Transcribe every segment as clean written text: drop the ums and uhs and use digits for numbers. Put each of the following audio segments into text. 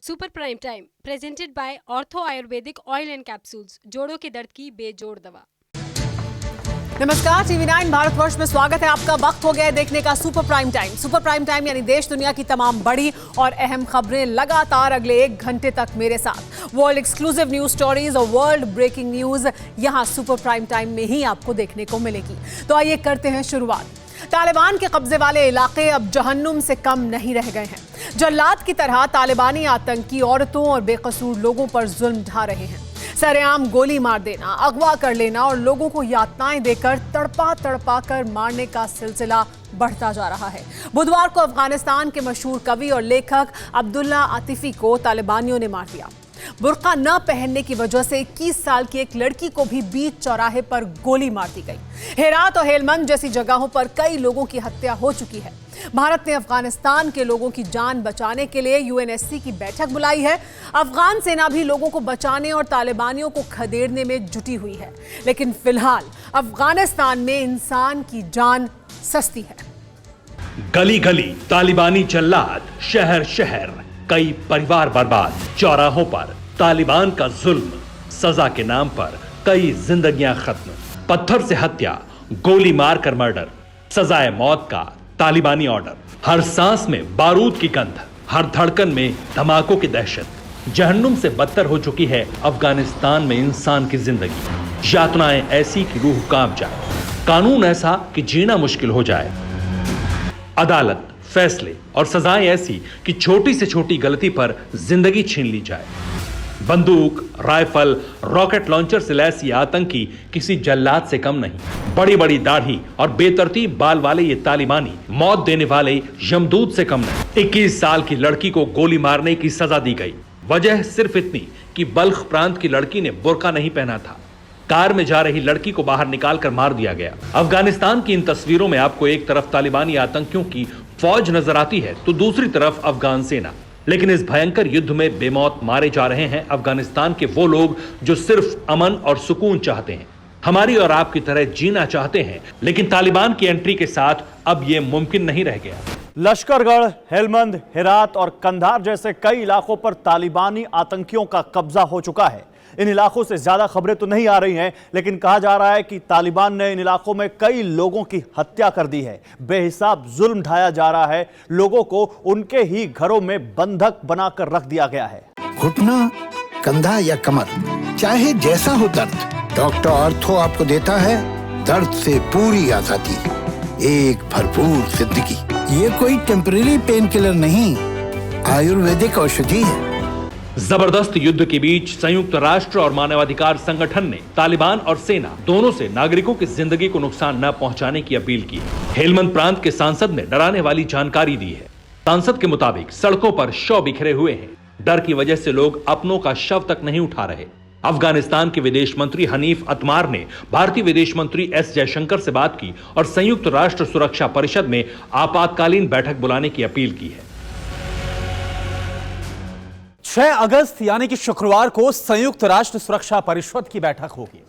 Super prime time presented by ortho Ayurvedic oil and capsules, जोड़ों के दर्द की बेजोड़ दवा। नमस्कार, टीवी9 भारतवर्ष में स्वागत है आपका। वक्त हो गया है देखने का super prime time. Super prime time यानी देश दुनिया की तमाम बड़ी और अहम खबरें लगातार अगले 1 घंटे तक मेरे साथ। वर्ल्ड एक्सक्लूसिव न्यूज स्टोरीज और वर्ल्ड ब्रेकिंग न्यूज यहां सुपर प्राइम टाइम में ही आपको देखने को मिलेगी। तो आइए करते हैं शुरुआत। तालिबान के कब्जे वाले इलाके अब जहन्नुम से कम नहीं रह गए हैं। जल्लाद की तरह तालिबानी आतंकी औरतों और बेकसूर लोगों पर जुल्म ढा रहे हैं। सरेआम गोली मार देना, अगवा कर लेना और लोगों को यातनाएं देकर तड़पा तड़पा कर मारने का सिलसिला बढ़ता जा रहा है। बुधवार को अफगानिस्तान के मशहूर कवि और लेखक अब्दुल्ला आतिफी को तालिबानियों ने मार दिया। बुर्का न पहनने की वजह से 21 साल की एक लड़की को भी बीच चौराहे पर गोली मार दी गई। हेरात और हेलमंद जैसी जगहों पर कई लोगों की हत्या हो चुकी है। भारत ने अफगानिस्तान के लोगों की जान बचाने के लिए यूएनएससी की बैठक बुलाई है। अफगान सेना भी लोगों को बचाने और तालिबानियों को खदेड़ने में जुटी हुई है, लेकिन फिलहाल अफगानिस्तान में इंसान की जान सस्ती है। गली गली तालिबानी जल्लाद, शहर शहर कई परिवार बर्बाद, चौराहों पर तालिबान का जुल्म, सजा के नाम पर कई जिंदगियां खत्म, पत्थर से हत्या, गोली मारकर मर्डर, सजाए मौत का तालिबानी ऑर्डर, हर सांस में बारूद की गंध, हर धड़कन में धमाकों की दहशत। जहन्नुम से बदतर हो चुकी है अफगानिस्तान में इंसान की जिंदगी। यातनाएं ऐसी कि रूह कांप जाए, कानून ऐसा कि जीना मुश्किल हो जाए, अदालत, फैसले और सजाएं ऐसी कि छोटी से छोटी गलती पर जिंदगी छीन ली जाए। बंदूक, राइफल, रॉकेट लॉन्चर से लैस ये आतंकी किसी जल्लाद से कम नहीं। बड़ी बड़ी दाढ़ी और बेतरतीब बाल वाले ये तालिबानी मौत देने वाले यमदूत से कम नहीं। 21 साल की लड़की को गोली मारने की सजा दी गई। वजह सिर्फ इतनी कि बल्ख प्रांत की लड़की ने बुर्का नहीं पहना था। कार में जा रही लड़की को बाहर निकालकर मार दिया गया। अफगानिस्तान की इन तस्वीरों में आपको एक तरफ तालिबानी आतंकियों की फौज नजर आती है तो दूसरी तरफ अफगान सेना। लेकिन इस भयंकर युद्ध में बेमौत मारे जा रहे हैं अफगानिस्तान के वो लोग जो सिर्फ अमन और सुकून चाहते हैं, हमारी और आपकी तरह जीना चाहते हैं। लेकिन तालिबान की एंट्री के साथ अब यह मुमकिन नहीं रह गया। लश्करगढ़, हेलमंद, हेरात और कंधार जैसे कई इलाकों पर तालिबानी आतंकियों का कब्जा हो चुका है। इन इलाकों से ज्यादा खबरें तो नहीं आ रही हैं, लेकिन कहा जा रहा है कि तालिबान ने इन इलाकों में कई लोगों की हत्या कर दी है। बेहिसाब जुल्म ढाया जा रहा है। लोगों को उनके ही घरों में बंधक बनाकर रख दिया गया है। घुटना, कंधा या कमर, चाहे जैसा हो दर्द, डॉक्टर ऑर्थो आपको देता है दर्द से पूरी आजादी, एक भरपूर जिंदगी। ये कोई टेम्परेरी पेन किलर नहीं, आयुर्वेदिक औषधि है। जबरदस्त युद्ध के बीच संयुक्त राष्ट्र और मानवाधिकार संगठन ने तालिबान और सेना दोनों से नागरिकों की जिंदगी को नुकसान न पहुंचाने की अपील की है। हेलमंद प्रांत के सांसद ने डराने वाली जानकारी दी है। सांसद के मुताबिक सड़कों पर शव बिखरे हुए हैं। डर की वजह से लोग अपनों का शव तक नहीं उठा रहे। अफगानिस्तान के विदेश मंत्री हनीफ अतमार ने भारतीय विदेश मंत्री एस जयशंकर से बात की और संयुक्त राष्ट्र सुरक्षा परिषद में आपातकालीन बैठक बुलाने की अपील की है। 6 अगस्त यानी कि शुक्रवार को संयुक्त राष्ट्र सुरक्षा परिषद की बैठक होगी।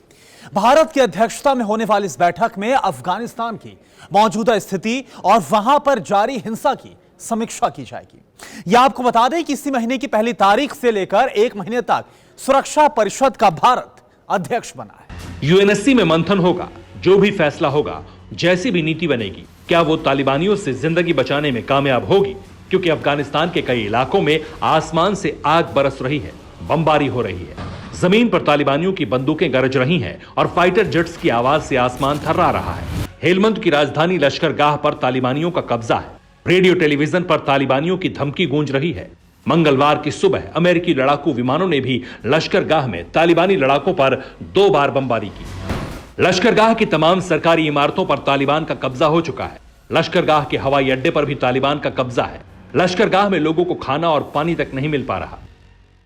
भारत की अध्यक्षता में होने वाली इस बैठक में अफगानिस्तान की मौजूदा स्थिति और वहां पर जारी हिंसा की समीक्षा की जाएगी। यह आपको बता दें कि इसी महीने की पहली तारीख से लेकर 1 महीने तक सुरक्षा परिषद का भारत अध्यक्ष बना है। यूएनएससी में मंथन होगा। जो भी फैसला होगा, जैसी भी नीति बनेगी, क्या वो तालिबानियों से जिंदगी बचाने में कामयाब होगी? क्योंकि अफगानिस्तान के कई इलाकों में आसमान से आग बरस रही है, बमबारी हो रही है। जमीन पर तालिबानियों की बंदूकें गरज रही हैं और फाइटर जेट्स की आवाज से आसमान थर्रा रहा है। हेलमंद की राजधानी लश्करगाह पर तालिबानियों का कब्जा है। रेडियो टेलीविजन पर तालिबानियों की धमकी गूंज रही है। मंगलवार की सुबह अमेरिकी लड़ाकू विमानों ने भी लश्करगाह में तालिबानी लड़ाकों पर 2 बार बमबारी की। लश्करगाह की तमाम सरकारी इमारतों पर तालिबान का कब्जा हो चुका है। लश्करगाह के हवाई अड्डे पर भी तालिबान का कब्जा है। लश्करगाह में लोगों को खाना और पानी तक नहीं मिल पा रहा।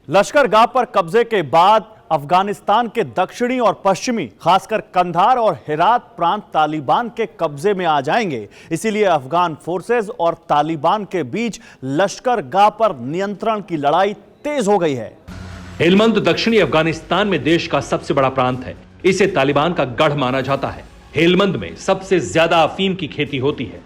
लश्करगाह पर कब्जे के बाद अफगानिस्तान के दक्षिणी और पश्चिमी, खासकर कंधार और हेरात प्रांत तालिबान के कब्जे में आ जाएंगे। इसीलिए अफगान फोर्सेस और तालिबान के बीच लश्करगाह पर नियंत्रण की लड़ाई तेज हो गई है। हेलमंद दक्षिणी अफगानिस्तान में देश का सबसे बड़ा प्रांत है। इसे तालिबान का गढ़ माना जाता है। हेलमंद में सबसे ज्यादा अफीम की खेती होती है।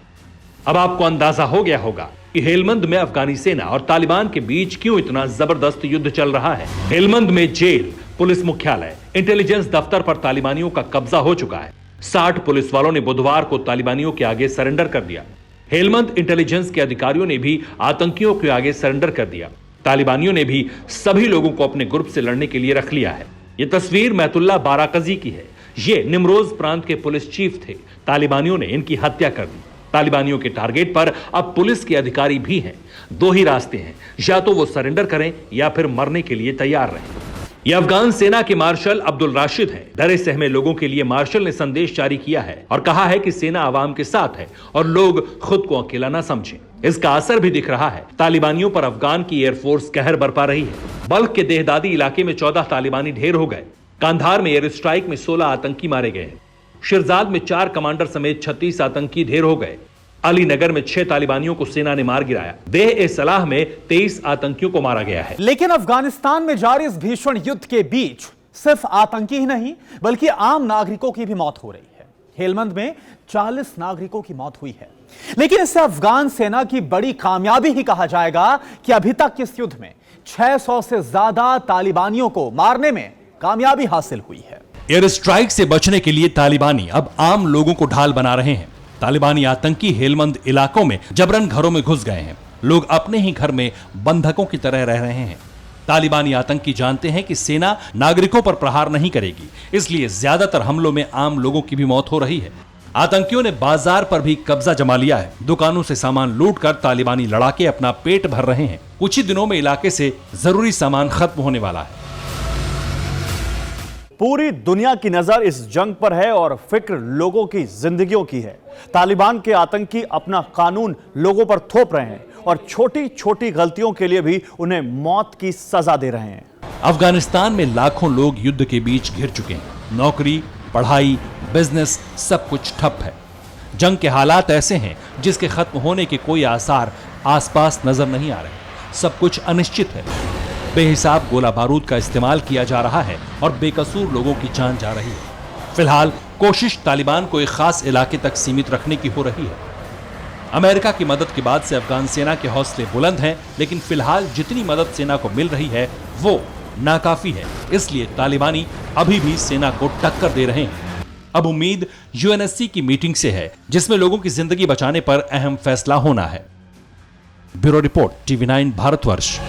अब आपको अंदाजा हो गया होगा कि हेलमंद में अफगानी सेना और तालिबान के बीच क्यों इतना जबरदस्त युद्ध चल रहा है। हेलमंद में जेल, पुलिस मुख्यालय, इंटेलिजेंस दफ्तर पर तालिबानियों का कब्जा हो चुका है। 60 पुलिस वालों ने बुधवार को तालिबानियों के आगे सरेंडर कर दिया। हेलमंद इंटेलिजेंस के अधिकारियों ने भी आतंकियों के आगे सरेंडर कर दिया। तालिबानियों ने भी सभी लोगों को अपने ग्रुप से लड़ने के लिए रख लिया है। यह तस्वीर मैतुल्ला बाराकजी की है। ये निमरोज प्रांत के पुलिस चीफ थे। तालिबानियों ने इनकी हत्या कर दी। तालिबानियों के टारगेट पर अब पुलिस के अधिकारी भी हैं। दो ही रास्ते हैं, या तो वो सरेंडर करें या फिर मरने के लिए तैयार रहें। ये अफगान सेना के मार्शल अब्दुल राशिद हैं। डरे सहमे लोगों के लिए मार्शल ने संदेश जारी किया है और कहा है कि सेना आवाम के साथ है और लोग खुद को अकेला ना समझें। इसका असर भी दिख रहा है। तालिबानियों पर अफगान की एयरफोर्स कहर बरपा रही है। बल्ख के देहदादी इलाके में 14 तालिबानी ढेर हो गए। कांधार में एयर स्ट्राइक में 16 आतंकी मारे गए। शिरजाद में 4 कमांडर समेत 36 आतंकी ढेर हो गए। अलीनगर में 6 तालिबानियों को सेना ने मार गिराया। देह ए सलाह में 23 आतंकियों को मारा गया है। लेकिन अफगानिस्तान में जारी इस भीषण युद्ध के बीच सिर्फ आतंकी ही नहीं बल्कि आम नागरिकों की भी मौत हो रही है। हेलमंद में 40 नागरिकों की मौत हुई है। लेकिन इसे अफगान सेना की बड़ी कामयाबी ही कहा जाएगा कि अभी तक इस युद्ध में 600 से ज्यादा तालिबानियों को मारने में कामयाबी हासिल हुई है। एयर स्ट्राइक से बचने के लिए तालिबानी अब आम लोगों को ढाल बना रहे हैं। तालिबानी आतंकी हेलमंद इलाकों में जबरन घरों में घुस गए हैं। लोग अपने ही घर में बंधकों की तरह रह रहे हैं। तालिबानी आतंकी जानते हैं कि सेना नागरिकों पर प्रहार नहीं करेगी, इसलिए ज्यादातर हमलों में आम लोगों की भी मौत हो रही है। आतंकियों ने बाजार पर भी कब्जा जमा लिया है। दुकानों से सामान लूटकर तालिबानी लड़ाके अपना पेट भर रहे हैं। कुछ ही दिनों में इलाके से जरूरी सामान खत्म होने वाला है। पूरी दुनिया की नजर इस जंग पर है और फिक्र लोगों की जिंदगियों की है। तालिबान के आतंकी अपना कानून लोगों पर थोप रहे हैं और छोटी छोटी गलतियों के लिए भी उन्हें मौत की सजा दे रहे हैं। अफगानिस्तान में लाखों लोग युद्ध के बीच घिर चुके हैं। नौकरी, पढ़ाई, बिजनेस सब कुछ ठप है। जंग के हालात ऐसे हैं जिसके खत्म होने के कोई आसार आसपास नजर नहीं आ रहे। सब कुछ अनिश्चित है। बेहिसाब गोला बारूद का इस्तेमाल किया जा रहा है और बेकसूर लोगों की जान जा रही है। फिलहाल कोशिश तालिबान को एक खास इलाके तक सीमित रखने की हो रही है। अमेरिका की मदद के बाद से अफगान सेना के हौसले बुलंद हैं, लेकिन फिलहाल जितनी मदद सेना को मिल रही है वो नाकाफी है। इसलिए तालिबानी अभी भी सेना को टक्कर दे रहे हैं। अब उम्मीद यूएनएससी की मीटिंग से है, जिसमें लोगों की जिंदगी बचाने पर अहम फैसला होना है। Bureau report, TV9 Bharatvarsh.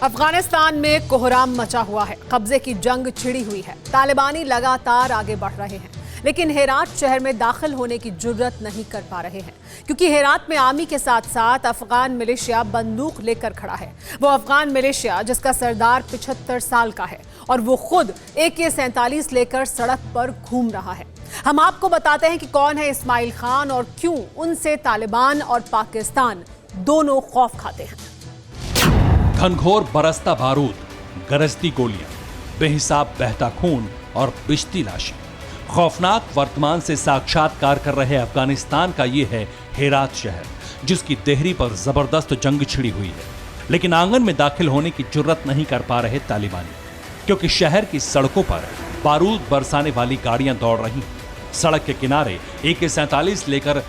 Afghanistan में कोहराम मचा हुआ है। कब्जे की जंग छिड़ी हुई है। तालिबानी लगातार आगे बढ़ रहे हैं, लेकिन हेरात शहर में दाखिल होने की जुर्रत नहीं कर पा रहे हैं, क्योंकि हेरात में आर्मी के साथ साथ अफगान मिलिशिया बंदूक लेकर खड़ा है। वो अफगान मिलिशिया जिसका सरदार 75 साल का है और वो खुद AK-47 लेकर सड़क पर घूम रहा है। हम आपको बताते हैं कि कौन है इस्माइल खान और क्यों उनसे तालिबान और पाकिस्तान दोनों खौफ खाते हैं। घनघोर बरसता बारूद, गरजती गोलियां, बेहिसाब बहता खून और बिजती लाशें। खौफनाक वर्तमान से साक्षात्कार कर रहे अफगानिस्तान का ये है हेरात शहर, जिसकी देहरी पर जबरदस्त जंग छिड़ी हुई है। लेकिन आंगन में दाखिल होने की जुर्रत नहीं कर पा रहे तालिबानी, क्योंकि शहर की सड़कों पर बारूद बरसाने वाली गाड़ियां दौड़ रही हैं। सड़क के किनारे AK-47 लेकर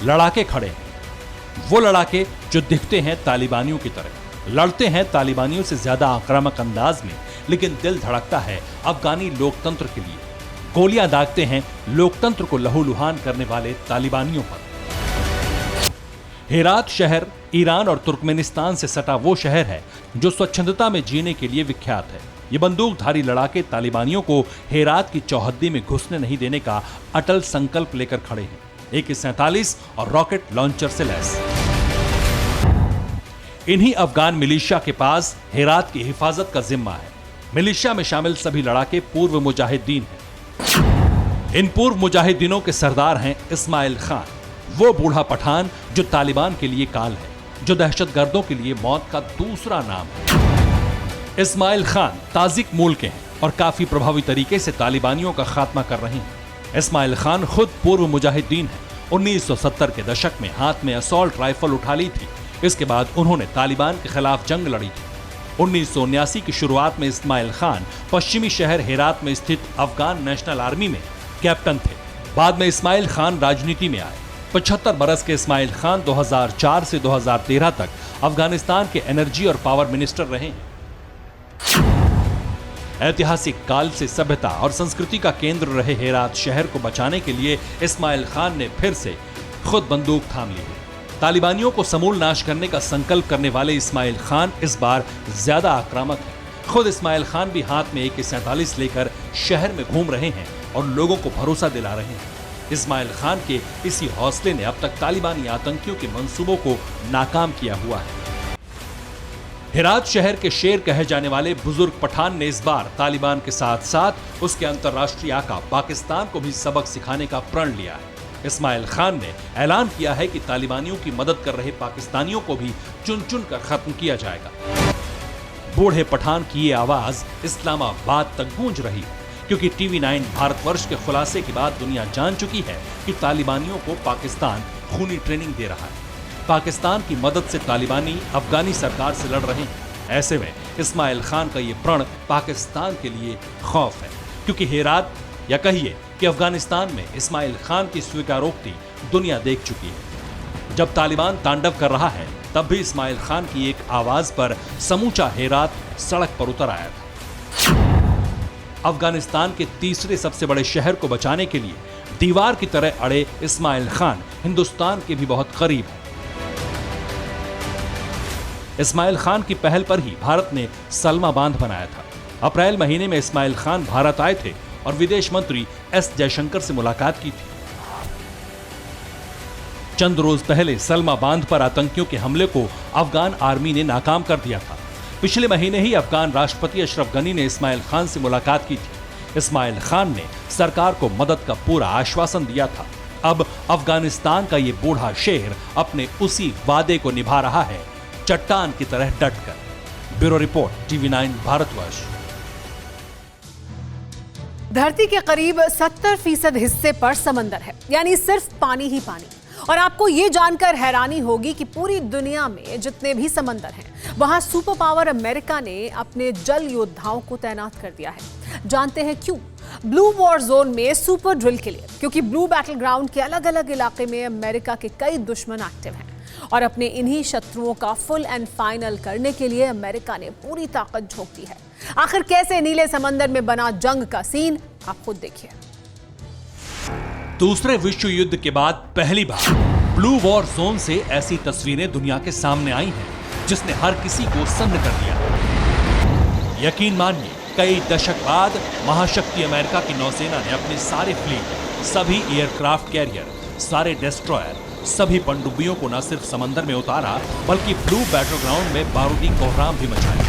लड़ाके खड़े हैं। वो लड़ाके जो दिखते हैं तालिबानियों की तरह, लड़ते हैं तालिबानियों से ज्यादा आक्रामक अंदाज में, लेकिन दिल धड़कता है अफगानी लोकतंत्र के लिए। गोलियां दागते हैं लोकतंत्र को लहूलुहान करने वाले तालिबानियों पर। हेरात शहर ईरान और तुर्कमेनिस्तान से सटा वो शहर है जो स्वच्छंदता में जीने के लिए विख्यात है। ये बंदूकधारी लड़ाके तालिबानियों को हेरात की चौहद्दी में घुसने नहीं देने का अटल संकल्प लेकर खड़े हैं, AK-47 और रॉकेट लॉन्चर से लैस। इन्हीं अफगान मिलिशिया के पास हेरात की हिफाजत का जिम्मा है। मिलिशिया में शामिल सभी लड़ाके पूर्व मुजाहिदीन हैं। इन पूर्व मुजाहिदीनों के सरदार हैं इस्माइल खान, वो बूढ़ा पठान जो तालिबान के लिए काल है, जो दहशतगर्दों के लिए मौत का दूसरा नाम है। इस्माइल खान ताजिक मूल के हैं और काफी प्रभावी तरीके से तालिबानियों का खात्मा कर रहे हैं। इस्माइल खान खुद पूर्व मुजाहिदीन हैं। 1970 के दशक में हाथ में असॉल्ट राइफल उठा ली थी। इसके बाद उन्होंने तालिबान के खिलाफ जंग लड़ी थी। 1979 की शुरुआत में इस्माइल खान पश्चिमी शहर हेरात में स्थित अफगान नेशनल आर्मी में कैप्टन थे। बाद में इस्माइल खान राजनीति में आए। 75 बरस के इस्माइल खान 2004 से 2013 तक अफगानिस्तान के एनर्जी और पावर मिनिस्टर रहे हैं। ऐतिहासिक काल से सभ्यता और संस्कृति का केंद्र रहे हेरात शहर को बचाने के लिए इस्माइल खान ने फिर से खुद बंदूक थाम ली है। तालिबानियों को समूल नाश करने का संकल्प करने वाले इस्माइल खान इस बार ज्यादा आक्रामक हैं। खुद इस्माइल खान भी हाथ में AK-47 लेकर शहर में घूम रहे हैं और लोगों को भरोसा दिला रहे हैं। इस्माइल खान के इसी हौसले ने अब तक तालिबानी आतंकियों के मंसूबों को नाकाम किया हुआ है। हेरात शहर के शेर कहे जाने वाले बुजुर्ग पठान ने इस बार तालिबान के साथ साथ उसके अंतर्राष्ट्रीय आका पाकिस्तान को भी सबक सिखाने का प्रण लिया है। इस्माइल खान ने ऐलान किया है कि तालिबानियों की मदद कर रहे पाकिस्तानियों को भी चुन चुन कर खत्म किया जाएगा। बूढ़े पठान की ये आवाज इस्लामाबाद तक गूंज रही है, क्योंकि TV9 भारतवर्ष के खुलासे के बाद दुनिया जान चुकी है कि तालिबानियों को पाकिस्तान खूनी ट्रेनिंग दे रहा है। पाकिस्तान की मदद से तालिबानी अफगानी सरकार से लड़ रहे हैं। ऐसे में इस्माइल खान का ये प्रण पाकिस्तान के लिए खौफ है, क्योंकि हेरात या कहिए कि अफगानिस्तान में इस्माइल खान की स्वीकारोक्ति दुनिया देख चुकी है। जब तालिबान तांडव कर रहा है तब भी इस्माइल खान की एक आवाज पर समूचा हेरात सड़क पर उतर आया था। अफगानिस्तान के तीसरे सबसे बड़े शहर को बचाने के लिए दीवार की तरह अड़े इस्माइल खान हिंदुस्तान के भी बहुत करीब है। इस्माइल खान की पहल पर ही भारत ने सलमा बांध बनाया था। अप्रैल महीने में इस्माइल खान भारत आए थे और विदेश मंत्री S जयशंकर से मुलाकात की थी। चंद रोज पहले सलमा बांध पर आतंकियों के हमले को अफगान आर्मी ने नाकाम कर दिया था। पिछले महीने ही अफगान राष्ट्रपति अशरफ गनी ने इस्माइल खान से मुलाकात की थी। इस्माइल खान ने सरकार को मदद का पूरा आश्वासन दिया था। अब अफगानिस्तान का ये बूढ़ा शेर अपने उसी वादे को निभा रहा है, चट्टान की तरह डटकर। Bureau report TV9 Bharatvarsh. धरती के करीब 70% हिस्से पर समंदर है, यानी सिर्फ पानी ही पानी। और आपको ये जानकर हैरानी होगी कि पूरी दुनिया में जितने भी समंदर हैं, वहां सुपर पावर अमेरिका ने अपने जल योद्धाओं को तैनात कर दिया है। जानते हैं क्यों? ब्लू वॉर जोन में सुपर ड्रिल के लिए, क्योंकि ब्लू बैटल ग्राउंड के अलग अलग इलाके में अमेरिका के कई दुश्मन एक्टिव हैं और अपने इन्हीं शत्रुओं का फुल एंड फाइनल करने के लिए अमेरिका ने पूरी ताकत झोंक दी है। आखिर कैसे नीले समंदर में बना जंग का सीन, आप खुद देखिए। दूसरे विश्व युद्ध के बाद पहली बार ब्लू वॉर जोन से ऐसी तस्वीरें दुनिया के सामने आई हैं, जिसने हर किसी को सन्न कर दिया। यकीन मानिए, कई दशक बाद महाशक्ति अमेरिका की नौसेना ने अपने सारे फ्लीट, सभी एयरक्राफ्ट कैरियर, सारे डिस्ट्रॉयर, सभी पनडुब्बियों को न सिर्फ समंदर में उतारा, बल्कि ब्लू बैटल ग्राउंड में बारूदी कोहराम भी मचाया।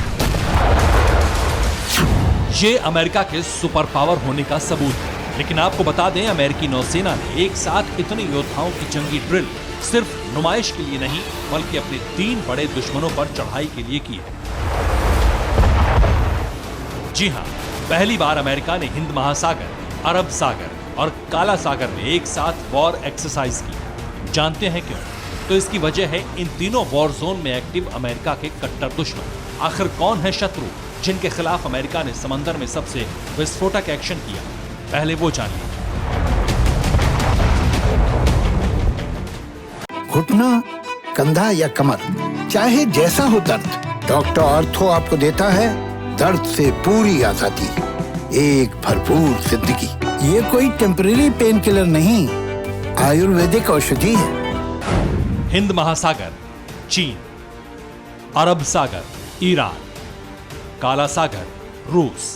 ये अमेरिका के सुपर पावर होने का सबूत है। लेकिन आपको बता दें, अमेरिकी नौसेना ने एक साथ इतने योद्धाओं की जंगी ड्रिल सिर्फ नुमाइश के लिए नहीं, बल्कि अपने 3 बड़े दुश्मनों पर चढ़ाई के लिए की है। जी हां, पहली बार अमेरिका ने हिंद महासागर, अरब सागर और काला सागर में एक साथ वॉर एक्सरसाइज की। जानते हैं क्यों? तो इसकी वजह है इन तीनों वॉर जोन में एक्टिव अमेरिका के कट्टर दुश्मन। आखिर कौन है शत्रु जिनके खिलाफ अमेरिका ने समंदर में सबसे विस्फोटक एक्शन किया? पहले वो जानिए। घुटना, कंधा या कमर, चाहे जैसा हो दर्द, डॉक्टर ऑर्थो आपको देता है दर्द से पूरी आजादी, एक भरपूर जिंदगी। ये कोई टेम्परेरी पेन किलर नहीं, आयुर्वेदिक औषधि है। हिंद महासागर, चीन, अरब सागर, ईरान, काला सागर, रूस।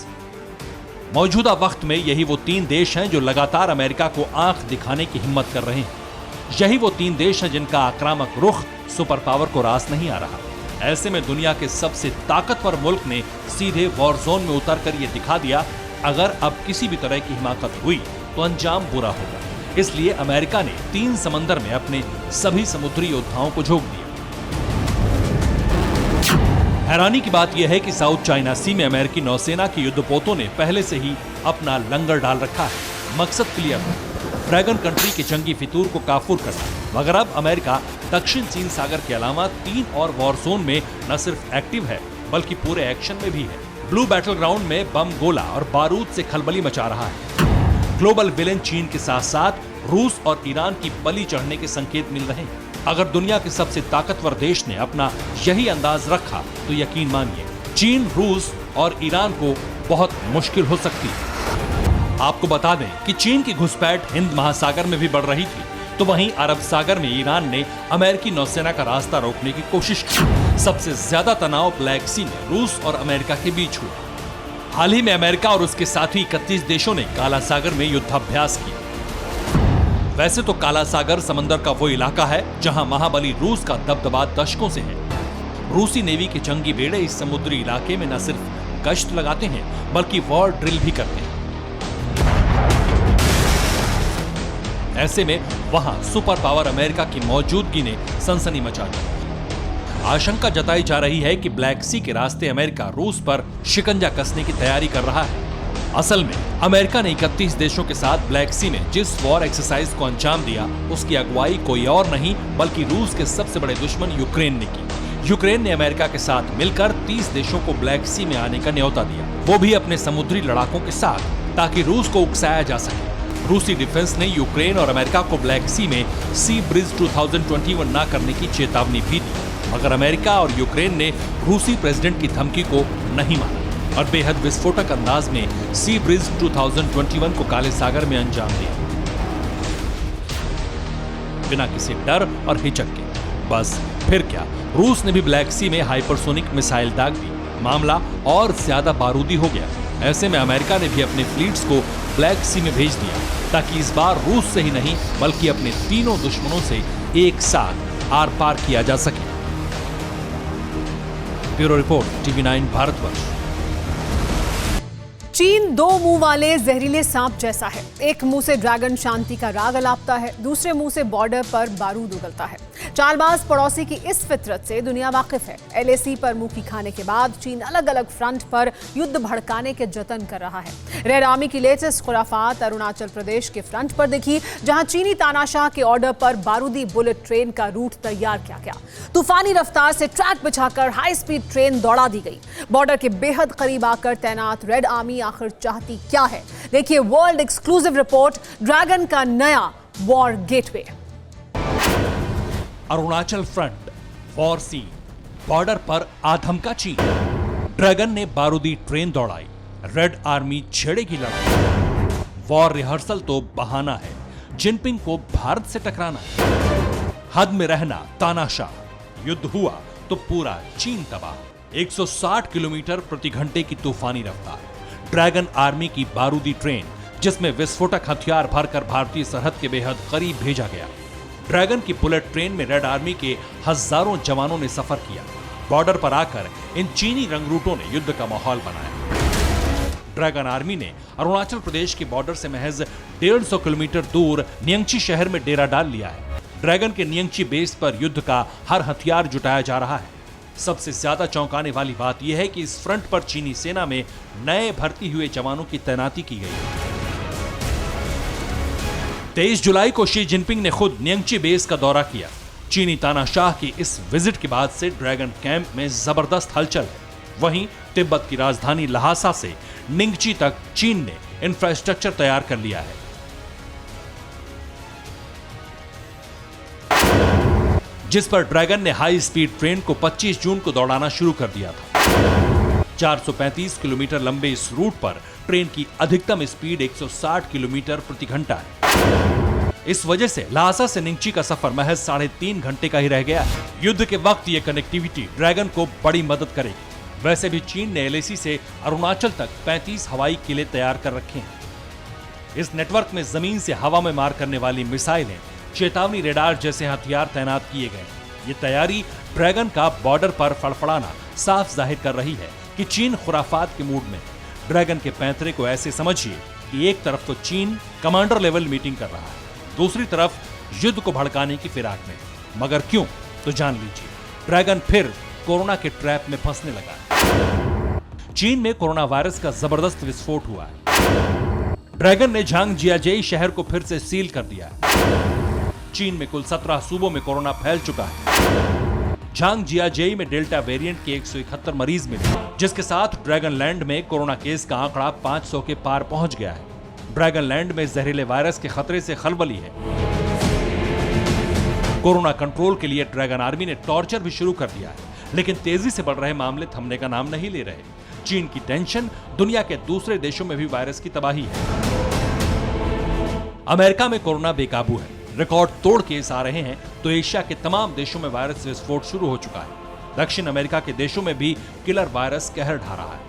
मौजूदा वक्त में यही वो 3 देश हैं जो लगातार अमेरिका को आंख दिखाने की हिम्मत कर रहे हैं। यही वो 3 देश हैं जिनका आक्रामक रुख सुपर पावर को रास नहीं आ रहा। ऐसे में दुनिया के सबसे ताकतवर मुल्क ने सीधे वॉर जोन में उतरकर ये दिखा दिया, अगर अब किसी भी तरह की हिमाकत हुई तो अंजाम बुरा होगा। इसलिए अमेरिका ने 3 समंदर में अपने सभी समुद्री योद्धाओं को झोंक दिया। हैरानी की बात यह है कि साउथ चाइना सी में अमेरिकी नौसेना के युद्धपोतों ने पहले से ही अपना लंगर डाल रखा है। मकसद क्लियर है, ड्रैगन कंट्री के जंगी फितूर को काफूर करना। मगर अब अमेरिका दक्षिण चीन सागर के अलावा 3 और वॉर जोन में न सिर्फ एक्टिव है, बल्कि पूरे एक्शन में भी है। ब्लू बैटल ग्राउंड में बम, गोला और बारूद से खलबली मचा रहा है। ग्लोबल विलेन चीन के साथ साथ रूस और ईरान की बलि चढ़ने के संकेत मिल रहे हैं। अगर दुनिया के सबसे ताकतवर देश ने अपना यही अंदाज रखा तो यकीन मानिए चीन, रूस और ईरान को बहुत मुश्किल हो सकती है। आपको बता दें कि चीन की घुसपैठ हिंद महासागर में भी बढ़ रही थी, तो वहीं अरब सागर में ईरान ने अमेरिकी नौसेना का रास्ता रोकने की कोशिश की। सबसे ज्यादा तनाव ब्लैक सी में रूस और अमेरिका के बीच हुआ। हाल ही में अमेरिका और उसके साथी 31 देशों ने काला सागर में युद्धाभ्यास किया। वैसे तो काला सागर समंदर का वो इलाका है जहां महाबली रूस का दबदबा दशकों से है। रूसी नेवी के जंगी बेड़े इस समुद्री इलाके में न सिर्फ गश्त लगाते हैं बल्कि वॉर ड्रिल भी करते हैं। ऐसे में वहां सुपर पावर अमेरिका की मौजूदगी ने सनसनी मचा दी। आशंका जताई जा रही है कि ब्लैक सी के रास्ते अमेरिका रूस पर शिकंजा कसने की तैयारी कर रहा है। असल में अमेरिका ने 31 देशों के साथ ब्लैक सी में जिस वॉर एक्सरसाइज को अंजाम दिया उसकी अगुवाई कोई और नहीं बल्कि रूस के सबसे बड़े दुश्मन यूक्रेन ने की। यूक्रेन ने अमेरिका के साथ मिलकर 30 देशों को ब्लैक सी में आने का न्योता दिया, वो भी अपने समुद्री लड़ाकों के साथ, ताकि रूस को उकसाया जा सके। रूसी डिफेंस ने यूक्रेन और अमेरिका को ब्लैक सी में सी ब्रिज 2021 न करने की चेतावनी भी दी, मगर अमेरिका और यूक्रेन ने रूसी प्रेसिडेंट की धमकी को नहीं माना और बेहद विस्फोटक अंदाज में सी ब्रिज 2021 को काले सागर में अंजाम दिया, बिना किसी डर और हिचक के। बस फिर क्या, रूस ने भी ब्लैक सी में हाइपरसोनिक मिसाइल दाग दी, मामला और ज्यादा बारूदी हो गया। ऐसे में अमेरिका ने भी अपने फ्लीट्स को ब्लैक सी में भेज दिया ताकि इस बार रूस से ही नहीं बल्कि अपने तीनों दुश्मनों से एक साथ आर पार किया जा सके। Bureau report, TV9 Bharatvarsh. चीन दो मुंह वाले जहरीले सांप जैसा है। एक मुंह से ड्रैगन शांति का राग अलापता है, दूसरे मुंह से बॉर्डर पर बारूद उगलता है। चालबाज पड़ोसी की इस फितरत से दुनिया वाकिफ है। LAC पर मुंह खाने के बाद चीन अलग अलग फ्रंट पर युद्ध भड़काने के जतन कर रहा है। रेड आर्मी की लेटेस्ट खुराफात अरुणाचल प्रदेश के फ्रंट पर दिखी, जहां चीनी तानाशाह के ऑर्डर पर बारूदी बुलेट ट्रेन का रूट तैयार किया गया। तूफानी रफ्तार से ट्रैक बिछाकर हाई स्पीड ट्रेन दौड़ा दी गई। बॉर्डर के बेहद करीब आकर तैनात रेड आर्मी आखिर चाहती क्या है? देखिए वर्ल्ड एक्सक्लूसिव रिपोर्ट, ड्रैगन का नया war gateway. Arunachal front, war scene, border पर आधमका चीन। ड्रैगन ने बारूदी ट्रेन दौड़ाई, रेड आर्मी छेड़ेगी लड़ाई। वॉर रिहर्सल तो बहाना है, जिनपिंग को भारत से टकराना है। हद में रहना तानाशाह, युद्ध हुआ तो पूरा चीन तबाह। 160 किलोमीटर प्रति घंटे की तूफानी रफ्तार, ड्रैगन आर्मी की बारूदी ट्रेन जिसमें विस्फोटक हथियार भरकर भारतीय सरहद के बेहद करीब भेजा गया। ड्रैगन की बुलेट ट्रेन में रेड आर्मी के हजारों जवानों ने सफर किया। बॉर्डर पर आकर इन चीनी रंगरूटों ने युद्ध का माहौल बनाया। ड्रैगन आर्मी ने अरुणाचल प्रदेश के बॉर्डर से महज 150 किलोमीटर दूर नियंगची शहर में डेरा डाल लिया है। ड्रैगन के नियंगची बेस पर युद्ध का हर हथियार जुटाया जा रहा है। सबसे ज्यादा चौंकाने वाली बात यह है कि इस फ्रंट पर चीनी सेना में नए भर्ती हुए जवानों की तैनाती की गई। 23 जुलाई को शी जिनपिंग ने खुद नियंगची बेस का दौरा किया। चीनी तानाशाह की इस विजिट के बाद से ड्रैगन कैंप में जबरदस्त हलचल है। वहीं तिब्बत की राजधानी लहासा से निंगची तक चीन ने इंफ्रास्ट्रक्चर तैयार कर लिया है। जिस पर ड्रैगन ने हाई स्पीड ट्रेन को 25 जून को दौड़ाना शुरू कर दिया था। 435 किलोमीटर लंबे इस रूट पर ट्रेन की अधिकतम स्पीड 160 किलोमीटर प्रति घंटा है। इस वजह से लहासा से निंगची का सफर महज 3.5 घंटे का ही रह गया है। युद्ध के वक्त यह कनेक्टिविटी ड्रैगन को बड़ी मदद करेगी। वैसे भी चीन ने LAC से अरुणाचल तक 35 हवाई किले तैयार कर रखे हैं। इस नेटवर्क में जमीन से हवा में मार करने वाली मिसाइलें, चेतावनी रेडार जैसे हथियार तैनात किए गए। ये तैयारी ड्रैगन का बॉर्डर पर फड़फड़ाना साफ जाहिर कर रही है कि चीन खुराफात के मूड में। ड्रैगन के पैंतरे को ऐसे समझिए कि एक तरफ तो चीन कमांडर लेवल मीटिंग कर रहा है, दूसरी तरफ युद्ध को भड़काने की फिराक में। मगर क्यों, तो जान लीजिए। ड्रैगन फिर कोरोना के ट्रैप में फंसने लगा। चीन में कोरोना वायरस का जबरदस्त विस्फोट हुआ है। ड्रैगन ने झांगजियाजेई शहर को फिर से सील कर दिया है। चीन में कुल 17 सूबों में कोरोना फैल चुका है। झांगजियाजेई में डेल्टा वेरिएंट के 171 मरीज मिले, जिसके साथ ड्रैगन लैंड में कोरोना केस का आंकड़ा 500 के पार पहुंच गया है। ड्रैगनलैंड में जहरीले वायरस के खतरे से खलबली है। कोरोना कंट्रोल के लिए ड्रैगन आर्मी ने टॉर्चर भी शुरू कर दिया है, लेकिन तेजी से बढ़ रहे मामले थमने का नाम नहीं ले रहे। चीन की टेंशन, दुनिया के दूसरे देशों में भी वायरस की तबाही है। अमेरिका में कोरोना बेकाबू है, रिकॉर्ड तोड़ केस आ रहे हैं, तो एशिया के तमाम देशों में वायरस विस्फोट शुरू हो चुका है। दक्षिण अमेरिका के देशों में भी किलर वायरस कहर ढा रहा है।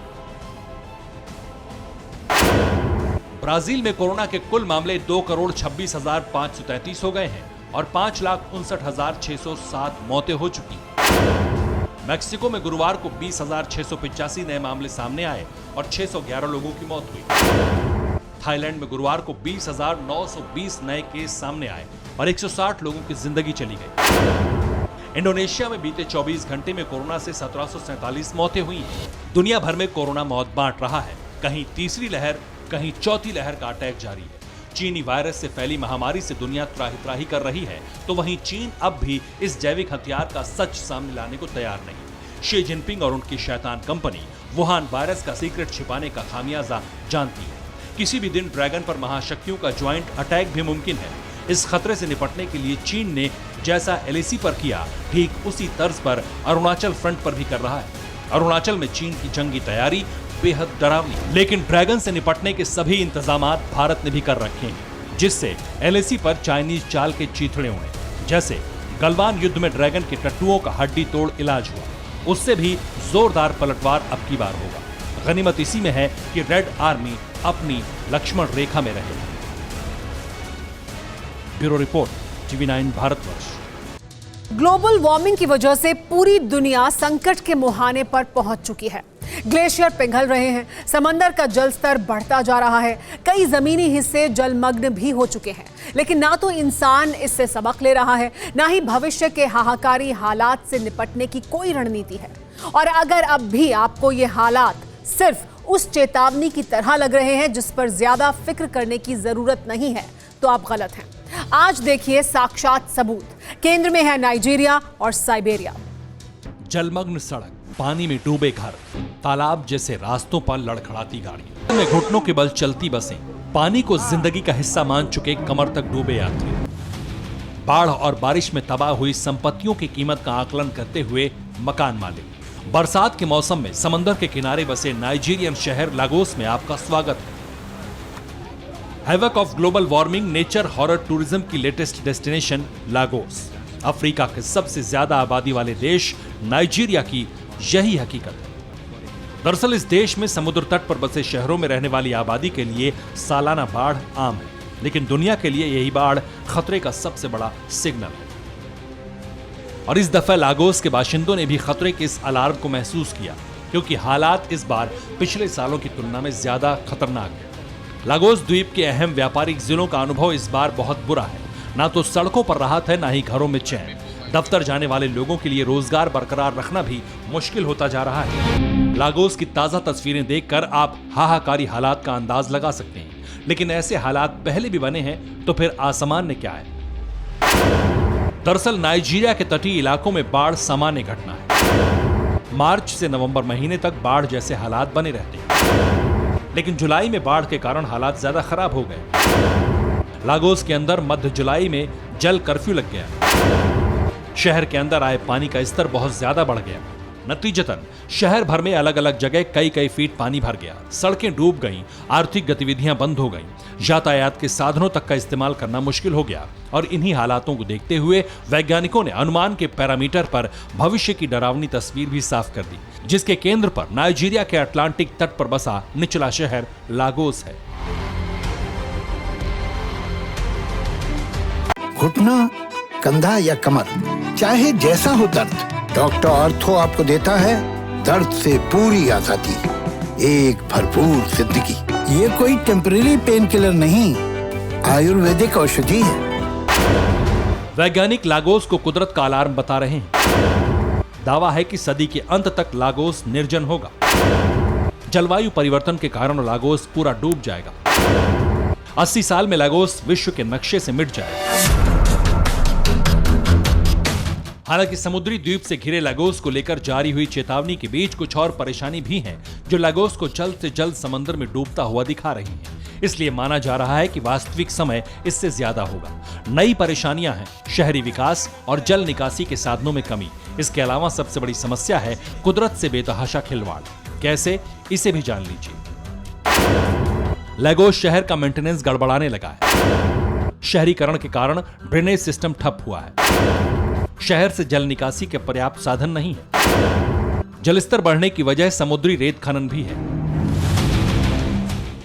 ब्राजील में कोरोना के कुल मामले 2,26,533 हो गए हैं और 5,59,607 मौतें हो चुकी हैं। मैक्सिको में गुरुवार को 20,685 नए मामले सामने आए और 611 लोगों की मौत हुई। थाईलैंड में गुरुवार को 20,920 नए केस सामने आए और 160 लोगों की जिंदगी चली गई। इंडोनेशिया में बीते 24 घंटे में कोरोना से 1747 मौतें हुई हैं। दुनिया भर में कोरोना मौत बांट रहा है, कहीं तीसरी लहर, कहीं चौथी लहर का अटैक जारी है। चीनी वायरस से फैली महामारी से दुनिया त्राही कर रही है, तो वहीं चीन अब भी इस जैविक हथियार का सच सामने लाने को तैयार नहीं। शी जिनपिंग और उनकी शैतान कंपनी वुहान वायरस का सीक्रेट छिपाने का खामियाजा जानती है। किसी भी दिन ड्रैगन पर महाशक्तियों का ज्वाइंट अटैक भी मुमकिन है। इस खतरे से निपटने के लिए चीन ने जैसा एलएसी पर किया, ठीक उसी तर्ज पर अरुणाचल फ्रंट पर भी कर रहा है। अरुणाचल में चीन की जंगी तैयारी बेहद डरावनी, लेकिन ड्रैगन से निपटने के सभी इंतजामात भारत ने भी कर रखे हैं, जिससे एलएसी पर चाइनीज चाल के चीथड़े उड़े। जैसे गलवान युद्ध में ड्रैगन के टट्टुओं का हड्डी तोड़ इलाज हुआ, उससे भी जोरदार पलटवार अब की बार होगा। गनीमत इसी में है कि रेड आर्मी अपनी लक्ष्मण रेखा में रहे। Bureau report, TV9 Bharatvarsh. Global warming की वजह से पूरी दुनिया संकट के मुहाने पर पहुंच चुकी है। ग्लेशियर पिघल रहे हैं, समंदर का जल स्तर बढ़ता जा रहा है, कई जमीनी हिस्से जलमग्न भी हो चुके हैं। लेकिन ना तो इंसान इससे सबक ले रहा है, ना ही भविष्य के हाहाकारी हालात से निपटने की कोई रणनीति है। और अगर अब भी आपको ये हालात सिर्फ उस चेतावनी की तरह लग रहे हैं जिस पर ज्यादा फिक्र करने की जरूरत नहीं है, तो आप गलत हैं। आज देखिए साक्षात सबूत। केंद्र में है नाइजीरिया और साइबेरिया। जलमग्न सड़क, पानी में डूबे घर, तालाब जैसे रास्तों पर लड़खड़ाती गाड़ियां, में घुटनों के बल चलती बसें, पानी को जिंदगी का हिस्सा मान चुके कमर तक डूबे यात्री, बाढ़ और बारिश में तबाह हुई संपत्तियों की कीमत का आकलन करते हुए मकान मालिक। बरसात के मौसम में समंदर के किनारे बसे नाइजीरियन शहर लागोस में आपका स्वागत है। Havoc of global warming, nature, horror tourism की लेटेस्ट डेस्टिनेशन लागोस। अफ्रीका के सबसे ज्यादा आबादी वाले देश नाइजीरिया की यही हकीकत है। दरअसल इस देश में समुद्र तट पर बसे शहरों में रहने वाली आबादी के लिए सालाना बाढ़ आम है, लेकिन दुनिया के लिए यही बाढ़ खतरे का सबसे बड़ा सिग्नल है। और इस दफा लागोस के बाशिंदों ने भी खतरे के इस अलार्म को महसूस किया, क्योंकि हालात इस बार पिछले सालों की तुलना में ज्यादा खतरनाक है। लागोस द्वीप के अहम व्यापारिक जिलों का अनुभव इस बार बहुत बुरा है। ना तो सड़कों पर राहत है, ना ही घरों में चैन। दफ्तर जाने वाले लोगों के लिए रोजगार बरकरार रखना भी मुश्किल होता जा रहा है। लागोस की ताजा तस्वीरें देखकर आप हाहाकारी हालात का अंदाज लगा सकते हैं, लेकिन ऐसे हालात पहले भी बने हैं, तो फिर असामान्य क्या है? दरअसल नाइजीरिया के तटीय इलाकों में बाढ़ सामान्य घटना है। मार्च से नवंबर महीने तक बाढ़ जैसे हालात बने रहते हैं, लेकिन जुलाई में बाढ़ के कारण हालात ज्यादा खराब हो गए। लागोस के अंदर मध्य जुलाई में जल कर्फ्यू लग गया। शहर के अंदर आए पानी का स्तर बहुत ज्यादा बढ़ गया। नतीजतन शहर भर में अलग अलग जगह कई फीट पानी भर गया, सड़कें डूब गईं, आर्थिक गतिविधियां बंद हो गईं, यातायात के साधनों तक का इस्तेमाल करना मुश्किल हो गया। और इन्हीं हालातों को देखते हुए वैज्ञानिकों ने अनुमान के पैरामीटर पर भविष्य की डरावनी तस्वीर भी साफ कर दी, जिसके केंद्र पर नाइजीरिया के अटलांटिक तट पर बसा निचला शहर लागोस है। घुटना, कंधा या कमर, चाहे जैसा हो दर्द, डॉक्टर ऑर्थो आपको देता है दर्द से पूरी आजादी, एक भरपूर जिंदगी। ये कोई टेम्परेरी पेन किलर नहीं, आयुर्वेदिक औषधि है। वैज्ञानिक लागोस को कुदरत का अलार्म बता रहे हैं। दावा है कि सदी के अंत तक लागोस निर्जन होगा। जलवायु परिवर्तन के कारण लागोस पूरा डूब जाएगा। 80 साल में लागोस विश्व के नक्शे से मिट जाएगा। हालांकि समुद्री द्वीप से घिरे लागोस को लेकर जारी हुई चेतावनी के बीच कुछ और परेशानी भी हैं, जो लागोस को जल्द से जल्द समंदर में डूबता हुआ दिखा रही हैं। इसलिए माना जा रहा है कि वास्तविक समय इससे ज्यादा होगा। नई परेशानियां हैं शहरी विकास और जल निकासी के साधनों में कमी। इसके अलावा सबसे बड़ी समस्या है कुदरत से बेतहाशा खिलवाड़। कैसे, इसे भी जान लीजिए। लेगोस शहर का मेंटेनेंस गड़बड़ाने लगा है। शहरीकरण के कारण ड्रेनेज सिस्टम ठप हुआ है। शहर से जल निकासी के पर्याप्त साधन नहीं है। जलस्तर बढ़ने की वजह समुद्री रेत खनन भी है।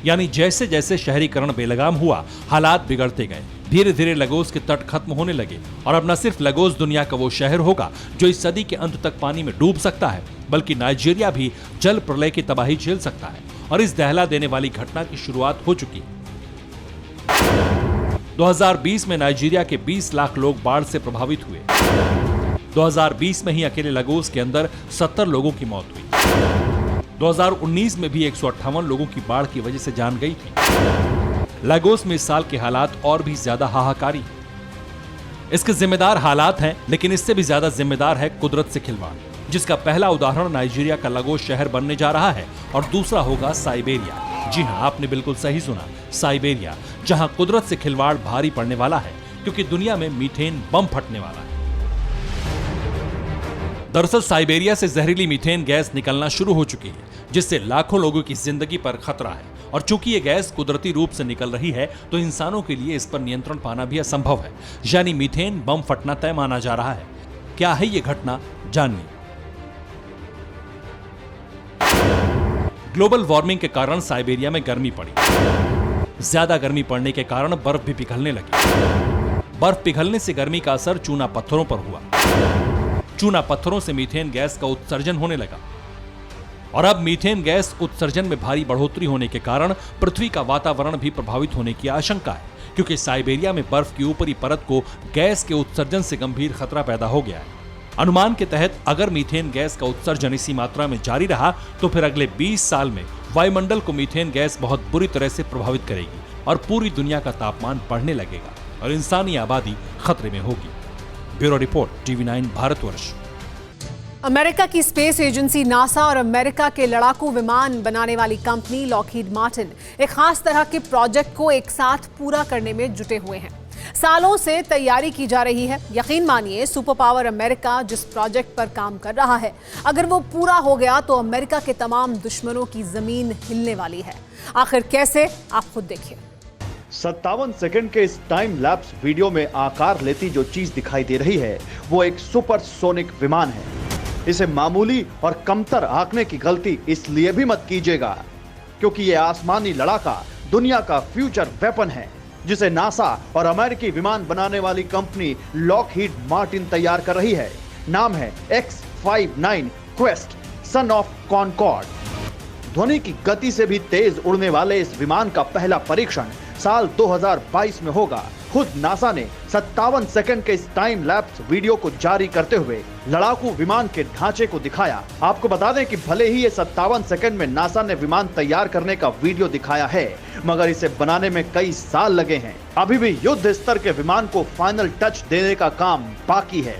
यानी जैसे जैसे शहरीकरण बेलगाम हुआ, हालात बिगड़ते गए। धीरे धीरे लगोस के तट खत्म होने लगे और अब न सिर्फ लगोस दुनिया का वो शहर होगा जो इस सदी के अंत तक पानी में डूब सकता है, बल्कि नाइजीरिया भी जल प्रलय की तबाही झेल सकता है। और इस दहला देने वाली घटना की शुरुआत हो चुकी है। 2020 में नाइजीरिया के 20 लाख लोग बाढ़ से प्रभावित हुए। 2020 में ही अकेले लगोस के अंदर 70 लोगों की मौत हुई। 2019 में भी 158 लोगों की बाढ़ की वजह से जान गई थी। लगोस में इस साल के हालात और भी ज्यादा हाहाकारी हैं। इसके जिम्मेदार हालात हैं, लेकिन इससे भी ज्यादा जिम्मेदार है कुदरत से खिलवाड़, जिसका पहला उदाहरण नाइजीरिया का लगोस शहर बनने जा रहा है और दूसरा होगा साइबेरिया। जी हां, आपने बिल्कुल सही सुना, साइबेरिया, जहां कुदरत से खिलवाड़ भारी पड़ने वाला है क्योंकि दुनिया में मीथेन बम फटने वाला है। दरअसल साइबेरिया से जहरीली मीथेन गैस निकलना शुरू हो चुकी है, जिससे लाखों लोगों की जिंदगी पर खतरा है। और चूंकि ये गैस कुदरती रूप से निकल रही है, तो इंसानों के लिए इस पर नियंत्रण पाना भी असंभव है। यानी मीथेन बम फटना तय माना जा रहा है। क्या है ये घटना, जानिए। ग्लोबल वार्मिंग के कारण साइबेरिया में गर्मी पड़ी। ज्यादा गर्मी पड़ने के कारण बर्फ भी पिघलने लगी। बर्फ पिघलने से गर्मी का असर चूना पत्थरों पर हुआ। चूना पत्थरों से मीथेन गैस का उत्सर्जन होने लगा और अब मीथेन गैस उत्सर्जन में भारी बढ़ोतरी होने के कारण पृथ्वी का वातावरण भी प्रभावित होने की आशंका है, क्योंकि साइबेरिया में बर्फ की ऊपरी परत को गैस के उत्सर्जन से गंभीर खतरा पैदा हो गया है। अनुमान के तहत अगर मीथेन गैस का उत्सर्जन इसी मात्रा में जारी रहा तो फिर अगले 20 साल में वायुमंडल को मीथेन गैस बहुत बुरी तरह से प्रभावित करेगी और पूरी दुनिया का तापमान बढ़ने लगेगा और इंसानी आबादी खतरे में होगी। Bureau report, TV9 Bharatvarsh. America की स्पेस एजेंसी नासा और अमेरिका के लड़ाकू विमान बनाने वाली कंपनी लॉकहीड मार्टिन एक खास तरह के प्रोजेक्ट को एक साथ पूरा करने में जुटे हुए हैं। सालों से तैयारी की जा रही है। यकीन मानिए, सुपर पावर अमेरिका जिस प्रोजेक्ट पर काम कर रहा है, अगर वो पूरा हो गया तो अमेरिका के तमाम दुश्मनों की जमीन हिलने वाली है। आखिर कैसे, आप खुद देखिए। 57 सेकंड के इस टाइम लैप्स वीडियो में आकार लेती जो चीज दिखाई दे रही है, वो एक सुपरसोनिक विमान है। इसे मामूली और कमतर आंकने की गलती इसलिए भी मत कीजिएगा क्योंकि ये आसमानी लड़ाका दुनिया का फ्यूचर वेपन है, जिसे नासा और अमेरिकी विमान बनाने वाली कंपनी लॉकहीड मार्टिन तैयार कर रही है। नाम है X-59 quest, son of concord. ध्वनि की गति से भी तेज उड़ने वाले इस विमान का पहला परीक्षण साल 2022 में होगा। खुद नासा ने 57 सेकंड के इस टाइम लैप्स वीडियो को जारी करते हुए लड़ाकू विमान के ढांचे को दिखाया। आपको बता दें कि भले ही ये 57 सेकंड में नासा ने विमान तैयार करने का वीडियो दिखाया है, मगर इसे बनाने में कई साल लगे हैं। अभी भी युद्ध स्तर के विमान को फाइनल टच देने का काम बाकी है।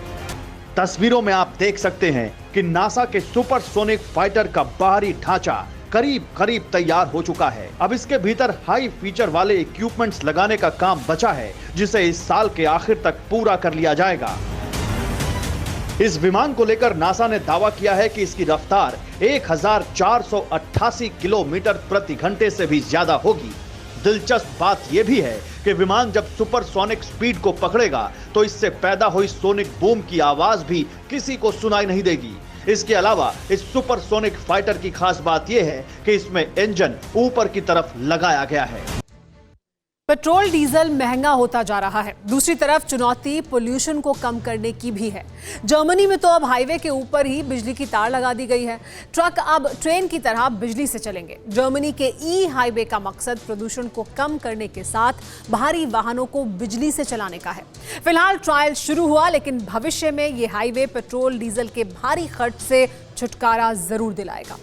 तस्वीरों में आप देख सकते हैं कि नासा के सुपरसोनिक फाइटर का बाहरी ढांचा करीब तैयार हो चुका है। अब इसके भीतर हाई फीचर वाले इक्विपमेंट्स लगाने का काम बचा है, जिसे इस साल के आखिर तक पूरा कर लिया जाएगा। इस विमान को लेकर नासा ने दावा किया है कि इसकी रफ्तार 1488 किलोमीटर प्रति घंटे से भी ज्यादा होगी। दिलचस्प बात यह भी है कि विमान जब सुपरसोनिक स्पीड को पकड़ेगा तो इससे पैदा हुई सोनिक बूम की आवाज भी किसी को सुनाई नहीं देगी। इसके अलावा इस सुपरसोनिक फाइटर की खास बात यह है कि इसमें इंजन ऊपर की तरफ लगाया गया है। पेट्रोल डीजल महंगा होता जा रहा है। दूसरी तरफ चुनौती पोल्यूशन को कम करने की भी है। जर्मनी में तो अब हाईवे के ऊपर ही बिजली की तार लगा दी गई है। ट्रक अब ट्रेन की तरह बिजली से चलेंगे। जर्मनी के ई हाईवे का मकसद प्रदूषण को कम करने के साथ भारी वाहनों को बिजली से चलाने का है। फिलहाल ट्रायल शुरू हुआ, लेकिन भविष्य में ये हाईवे पेट्रोल डीजल के भारी खर्च से छुटकारा जरूर दिलाएगा।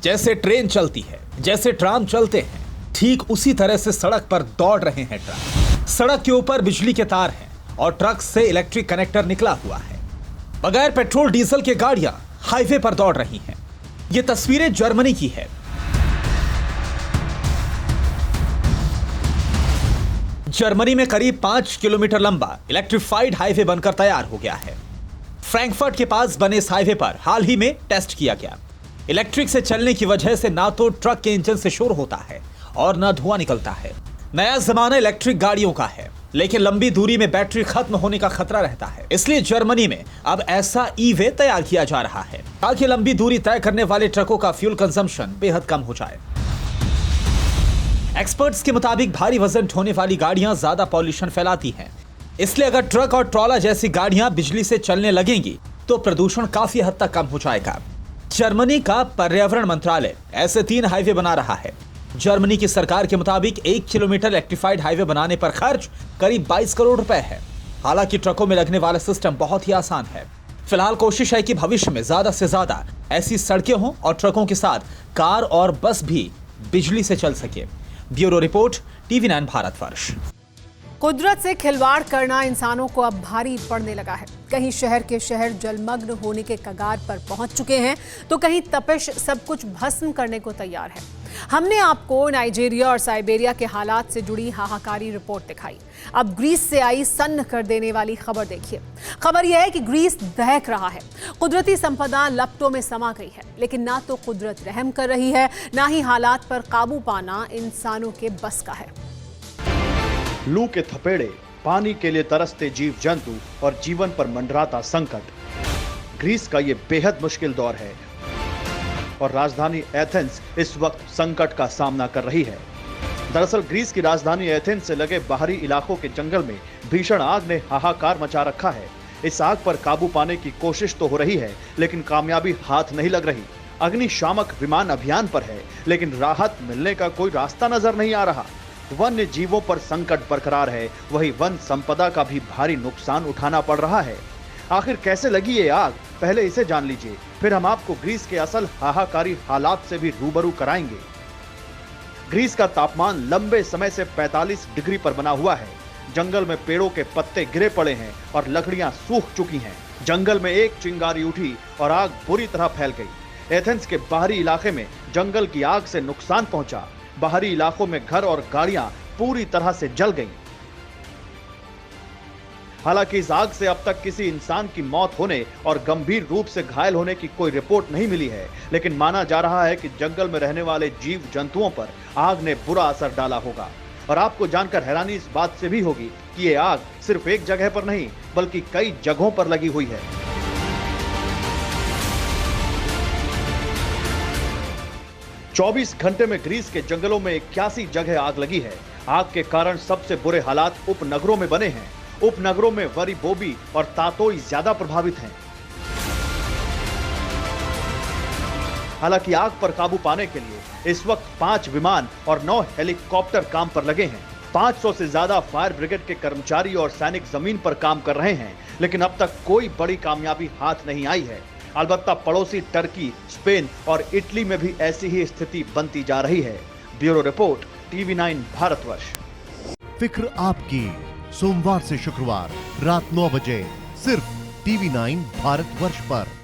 जैसे ट्रेन चलती है, जैसे ट्राम चलते हैं, ठीक उसी तरह से सड़क पर दौड़ रहे हैं ट्रक। सड़क के ऊपर बिजली के तार हैं और ट्रक से इलेक्ट्रिक कनेक्टर निकला हुआ है। बगैर पेट्रोल डीजल के गाड़ियां हाईवे पर दौड़ रही हैं। ये तस्वीरें जर्मनी की है। जर्मनी में करीब 5 किलोमीटर लंबा इलेक्ट्रिफाइड हाईवे बनकर तैयार हो गया है। फ्रैंकफर्ट के पास बने इस हाईवे पर हाल ही में टेस्ट किया गया। इलेक्ट्रिक से चलने की वजह से ना तो ट्रक के इंजन से शोर होता है और ना धुआं निकलता है। नया जमाना इलेक्ट्रिक गाड़ियों का है, लेकिन लंबी दूरी में बैटरी खत्म होने का खतरा रहता है। इसलिए जर्मनी में अब ऐसा ई-वे तैयार किया जा रहा है ताकि लंबी दूरी तय करने वाले ट्रकों का फ्यूल कंजम्पशन बेहद कम हो जाए। एक्सपर्ट्स के मुताबिक भारी वजन ढोने वाली गाड़ियां ज्यादा पॉल्यूशन फैलाती हैं, इसलिए अगर ट्रक और ट्रॉला जैसी गाड़ियां बिजली से चलने लगेंगी तो प्रदूषण काफी हद तक कम हो जाएगा। जर्मनी का पर्यावरण मंत्रालय ऐसे 3 हाईवे बना रहा है। जर्मनी की सरकार के मुताबिक 1 किलोमीटर इलेक्ट्रिफाइड हाईवे बनाने पर खर्च करीब 22 करोड़ रुपए है। हालांकि ट्रकों में लगने वाला सिस्टम बहुत ही आसान है। फिलहाल कोशिश है कि भविष्य में ज्यादा से ज्यादा ऐसी सड़कें हों और ट्रकों के साथ कार और बस भी बिजली से चल सके। Bureau report, TV9 Bharatvarsh. कुदरत से खिलवाड़ करना इंसानों को अब भारी पड़ने लगा है। कहीं शहर के शहर जलमग्न होने के कगार पर पहुंच चुके हैं तो कहीं तपिश सब कुछ भस्म करने को तैयार है। हमने आपको नाइजीरिया और साइबेरिया के हालात से जुड़ी हाहाकारी रिपोर्ट दिखाई। अब ग्रीस से आई सन्न कर देने वाली खबर देखिए। खबर यह है कि ग्रीस दहक रहा है। कुदरती संपदा लपटों में समा गई है, लेकिन ना तो कुदरत रहम कर रही है, ना ही हालात पर काबू पाना इंसानों के बस का है। लू के थपेड़े, पानी के लिए तरसते जीव जंतु और जीवन पर मंडराता संकट। ग्रीस का ये बेहद मुश्किल दौर है और राजधानी एथेंस इस वक्त संकट का सामना कर रही है। दरअसल ग्रीस की राजधानी एथेंस से लगे बाहरी इलाकों के जंगल में भीषण आग ने हाहाकार मचा रखा है। इस आग पर काबू पाने की कोशिश तो हो रही है, लेकिन कामयाबी हाथ नहीं लग रही। अग्निशामक विमान अभियान पर है, लेकिन राहत मिलने का कोई रास्ता नजर नहीं आ रहा। वन्य जीवों पर संकट बरकरार है, वही वन संपदा का भी भारी नुकसान उठाना पड़ रहा है। आखिर कैसे लगी ये आग, पहले इसे जान लीजिए, फिर हम आपको ग्रीस के असल हाहाकारी हालात से भी रूबरू कराएंगे। ग्रीस का तापमान लंबे समय से 45 डिग्री पर बना हुआ है। जंगल में पेड़ों के पत्ते गिरे पड़े हैं और लकड़ियां सूख चुकी हैं। जंगल में एक चिंगारी उठी और आग बुरी तरह फैल गई। एथेंस के बाहरी इलाके में जंगल की आग से नुकसान पहुंचा। बाहरी इलाकों में घर और गाड़ियां पूरी तरह से जल गईं। हालांकि इस आग से अब तक किसी इंसान की मौत होने और गंभीर रूप से घायल होने की कोई रिपोर्ट नहीं मिली है, लेकिन माना जा रहा है कि जंगल में रहने वाले जीव जंतुओं पर आग ने बुरा असर डाला होगा। और आपको जानकर हैरानी इस बात से भी होगी कि ये आग सिर्फ एक जगह पर नहीं, बल्कि कई जगहों पर लगी हुई है। 24 घंटे में ग्रीस के जंगलों में 81 जगह आग लगी है। आग के कारण सबसे बुरे हालात उपनगरों में बने हैं। उपनगरों में वरीबोबी और तातोई ज्यादा प्रभावित हैं। हालांकि आग पर काबू पाने के लिए इस वक्त 5 विमान और 9 हेलीकॉप्टर काम पर लगे हैं। 500 से ज्यादा फायर ब्रिगेड के कर्मचारी और सैनिक जमीन पर काम कर रहे हैं, लेकिन अब तक कोई बड़ी कामयाबी हाथ नहीं आई है। अलबत्ता पड़ोसी टर्की, स्पेन और इटली में भी ऐसी ही स्थिति बनती जा रही है। Bureau report, TV9 Bharatvarsh. फिक्र आपकी, सोमवार से शुक्रवार रात 9 बजे सिर्फ TV9 भारतवर्ष पर।